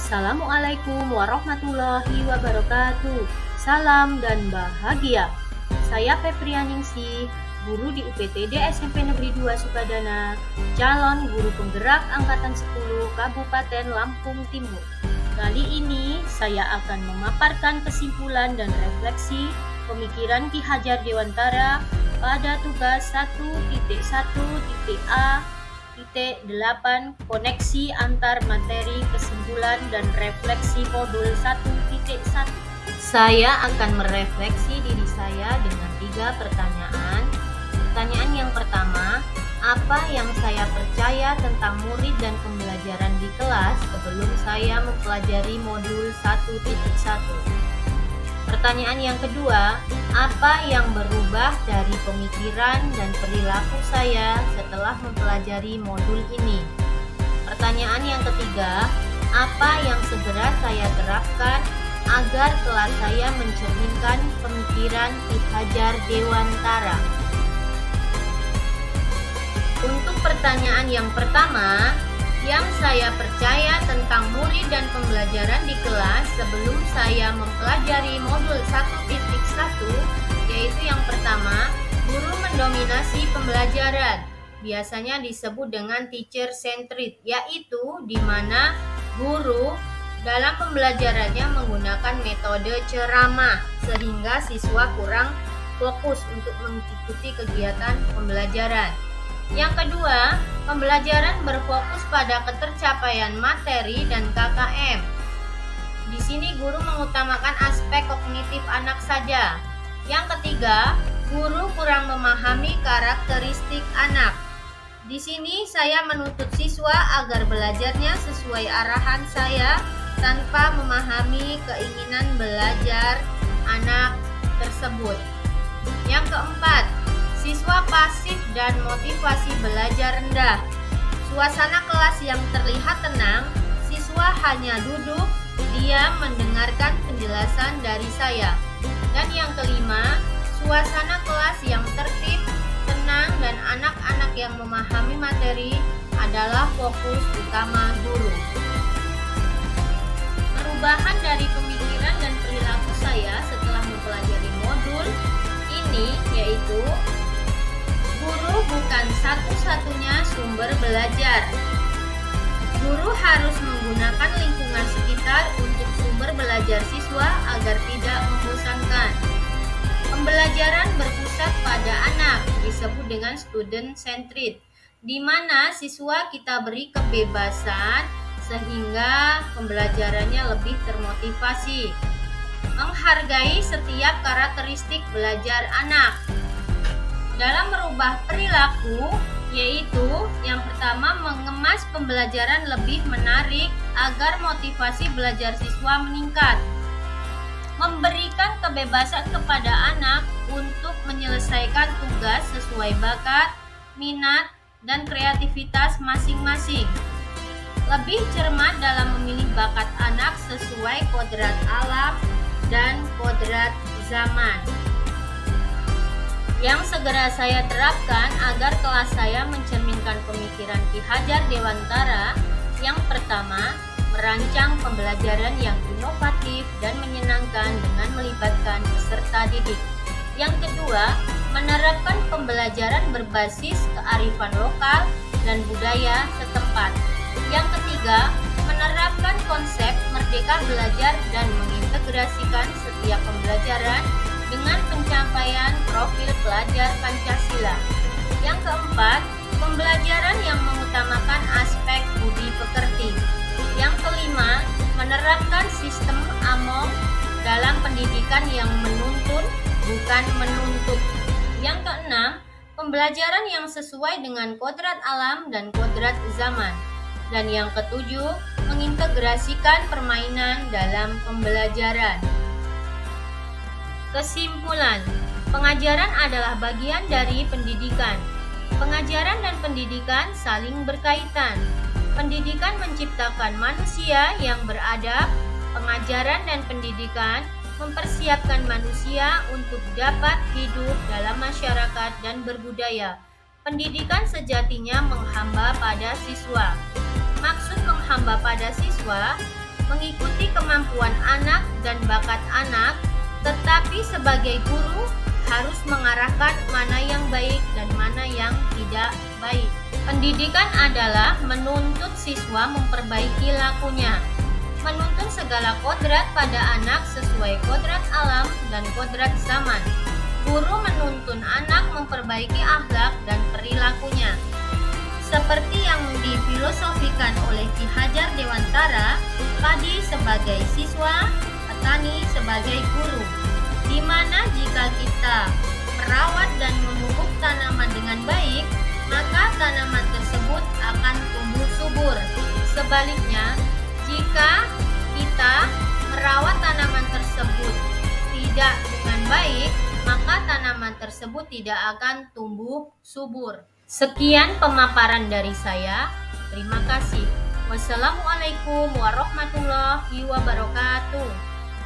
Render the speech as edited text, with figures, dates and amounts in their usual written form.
Assalamualaikum warahmatullahi wabarakatuh. Salam dan bahagia. Saya Febrianingsih, guru di UPTD SMP Negeri 2 Sukadana, calon guru penggerak Angkatan 10 Kabupaten Lampung Timur. Kali ini saya akan memaparkan kesimpulan dan refleksi pemikiran Ki Hajar Dewantara pada tugas 1.1.A.8 koneksi antar materi, kesimpulan dan refleksi modul 1.1. Saya akan merefleksi diri saya dengan 3 pertanyaan. Pertanyaan yang pertama, apa yang saya percaya tentang murid dan pembelajaran di kelas sebelum saya mempelajari modul 1.1? Pertanyaan yang kedua, apa yang berubah dari pemikiran dan perilaku saya setelah mempelajari modul ini? Pertanyaan yang ketiga, apa yang segera saya terapkan agar kelas saya mencerminkan pemikiran Ki Hajar Dewantara? Untuk pertanyaan yang pertama, yang saya percaya tentang murid dan pembelajaran di kelas sebelum saya mempelajari modul 1.1, yaitu yang pertama, guru mendominasi pembelajaran. Biasanya disebut dengan teacher centered, yaitu di mana guru dalam pembelajarannya menggunakan metode ceramah sehingga siswa kurang fokus untuk mengikuti kegiatan pembelajaran. Yang kedua, pembelajaran berfokus pada ketercapaian materi dan KKM. Di sini guru mengutamakan aspek kognitif anak saja. Yang ketiga, guru kurang memahami karakteristik anak. Di sini saya menuntut siswa agar belajarnya sesuai arahan saya tanpa memahami keinginan belajar anak tersebut. Yang keempat, siswa pasif dan motivasi belajar rendah. Suasana kelas yang terlihat tenang, siswa hanya duduk, diam mendengarkan penjelasan dari saya. Dan yang kelima, suasana kelas yang tertib, tenang, dan anak-anak yang memahami materi adalah fokus utama guru. Perubahan dari pemikiran dan perilaku saya setelah mempelajari modul ini yaitu guru bukan satu-satunya sumber belajar. Guru harus menggunakan lingkungan sekitar untuk sumber belajar siswa agar tidak membosankan. Pembelajaran berpusat pada anak, disebut dengan student centered, di mana siswa kita beri kebebasan sehingga pembelajarannya lebih termotivasi. Menghargai setiap karakteristik belajar anak. Dalam merubah perilaku, yaitu yang pertama mengemas pembelajaran lebih menarik agar motivasi belajar siswa meningkat. Memberikan kebebasan kepada anak untuk menyelesaikan tugas sesuai bakat, minat, dan kreativitas masing-masing. Lebih cermat dalam memilih bakat anak sesuai kodrat alam dan kodrat zaman. Yang segera saya terapkan agar kelas saya mencerminkan pemikiran Ki Hajar Dewantara. Yang pertama, merancang pembelajaran yang inovatif dan menyenangkan dengan melibatkan peserta didik. Yang kedua, menerapkan pembelajaran berbasis kearifan lokal dan budaya setempat. Yang ketiga, menerapkan konsep merdeka belajar dan mengintegrasikan setiap pembelajaran dengan pencapaian profil pelajar Pancasila. Yang keempat, pembelajaran yang mengutamakan aspek budi pekerti. Yang kelima, menerapkan sistem AMOM dalam pendidikan yang menuntun, bukan menuntut. Yang keenam, pembelajaran yang sesuai dengan kodrat alam dan kodrat zaman. Dan yang ketujuh, mengintegrasikan permainan dalam pembelajaran. Kesimpulan, pengajaran adalah bagian dari pendidikan. Pengajaran dan pendidikan saling berkaitan. Pendidikan menciptakan manusia yang beradab. Pengajaran dan pendidikan mempersiapkan manusia untuk dapat hidup dalam masyarakat dan berbudaya. Pendidikan sejatinya menghamba pada siswa. Maksud menghamba pada siswa, mengikuti kemampuan anak dan bakat anak, tetapi sebagai guru harus mengarahkan mana yang baik dan mana yang tidak baik. Pendidikan adalah menuntut siswa memperbaiki lakunya, menuntun segala kodrat pada anak sesuai kodrat alam dan kodrat zaman. Guru menuntun anak memperbaiki akhlak dan perilakunya. Seperti yang difilosofikan oleh Ki Hajar Dewantara, padi sebagai siswa, petani sebagai guru. Di mana jika kita merawat dan memupuk tanaman dengan baik, maka tanaman tersebut akan tumbuh subur. Sebaliknya, jika kita merawat tanaman tersebut tidak dengan baik, maka tanaman tersebut tidak akan tumbuh subur. Sekian pemaparan dari saya. Terima kasih. Wassalamualaikum warahmatullahi wabarakatuh.